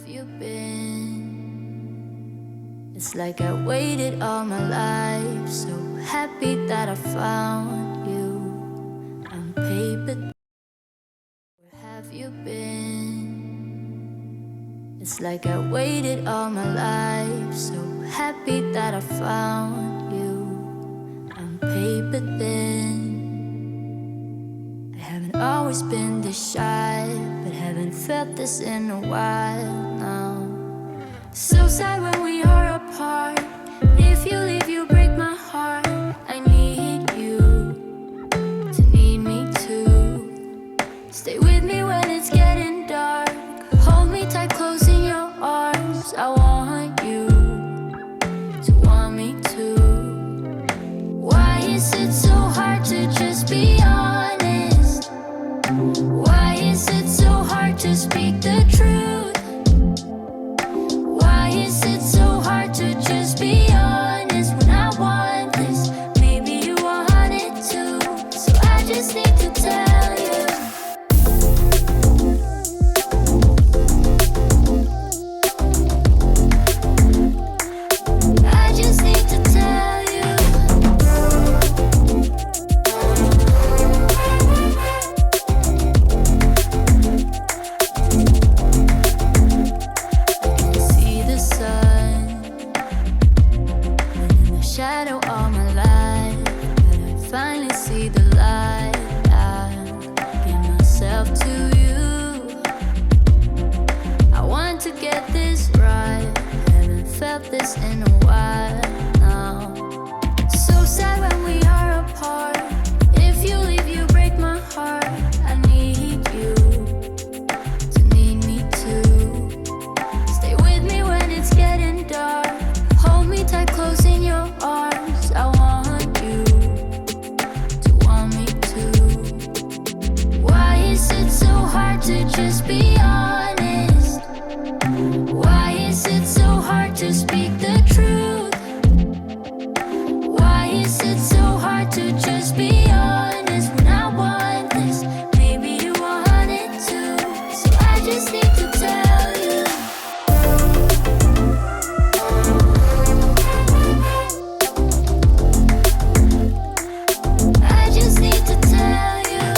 have you been? It's like I waited all my life, so happy that I found you on paper. Where have you been? It's like I waited all my life, so happy that I found you on paper then. I haven't always been this shy, but haven't felt this in a while now. So sad when we are apart. If you leave, you break my heart. I need you to need me too. Stay with me when it's getting dark. Hold me tight, close in your arms. I want you to want me too. Why is it so hard to just be honest? Why is it so hard to speak the truth? Why is it so hard to just be honest when I want this? Maybe you want it too, so I just need to tell you. I just need to tell you. See the sun in the shadow all my life, but I finally see the light. I give myself to you. I want to get this right. Haven't felt this in a while now. So sad when we are apart. If you leave, you break my heart. I need you to need me too. Stay with me when it's getting dark. Hold me tight, close in your arms. I want you to want me too. Why is it so hard to just be honest? Why is it so hard to speak the truth? Why is it so hard to just be honest when I want this? Maybe you want it too, so I just need to tell you. I just need to tell you.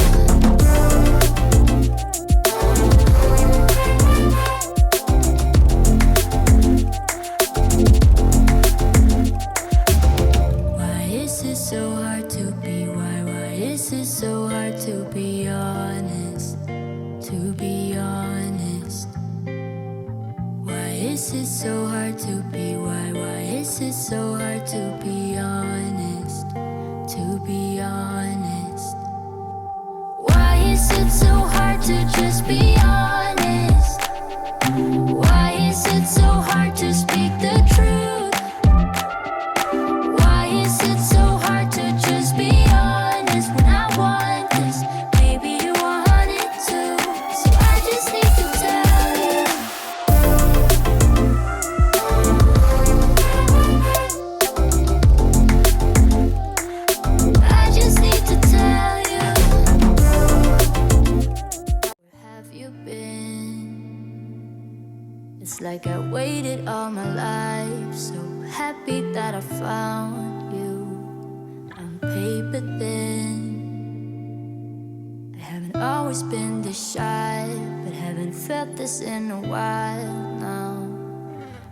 Why is it so hard to be? Why is it so hard to be honest? To be honest. Why is it so hard to be? Why is it so hard to be honest? To be honest. Why is it so hard to just be honest? Why is it so hard to speak the truth? Why is it so hard to just be honest when I want this? Maybe you want it too, so I just need to tell you. I just need to tell you. Where have you been? It's like I waited all my life, so happy that I found you on paper then. I haven't always been this shy, but haven't felt this in a while now.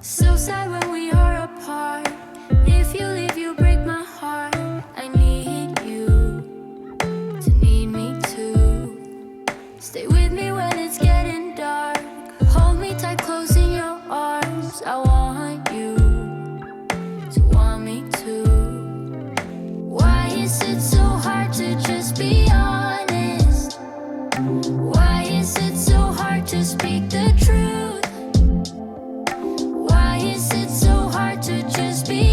So sad when we are apart. If you leave, you break my heart. I need you to need me too. Stay with me when it's getting dark. Hold me tight, close in your arms. I want you to want me too. Why is it so hard to just be honest? Why is it so hard to speak the truth? Why is it so hard to just be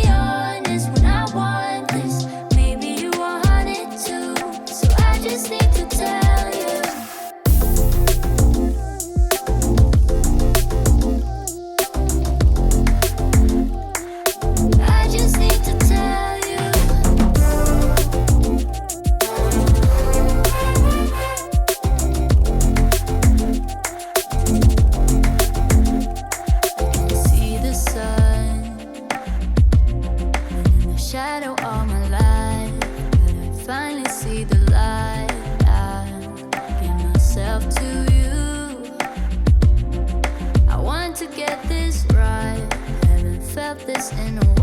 us in a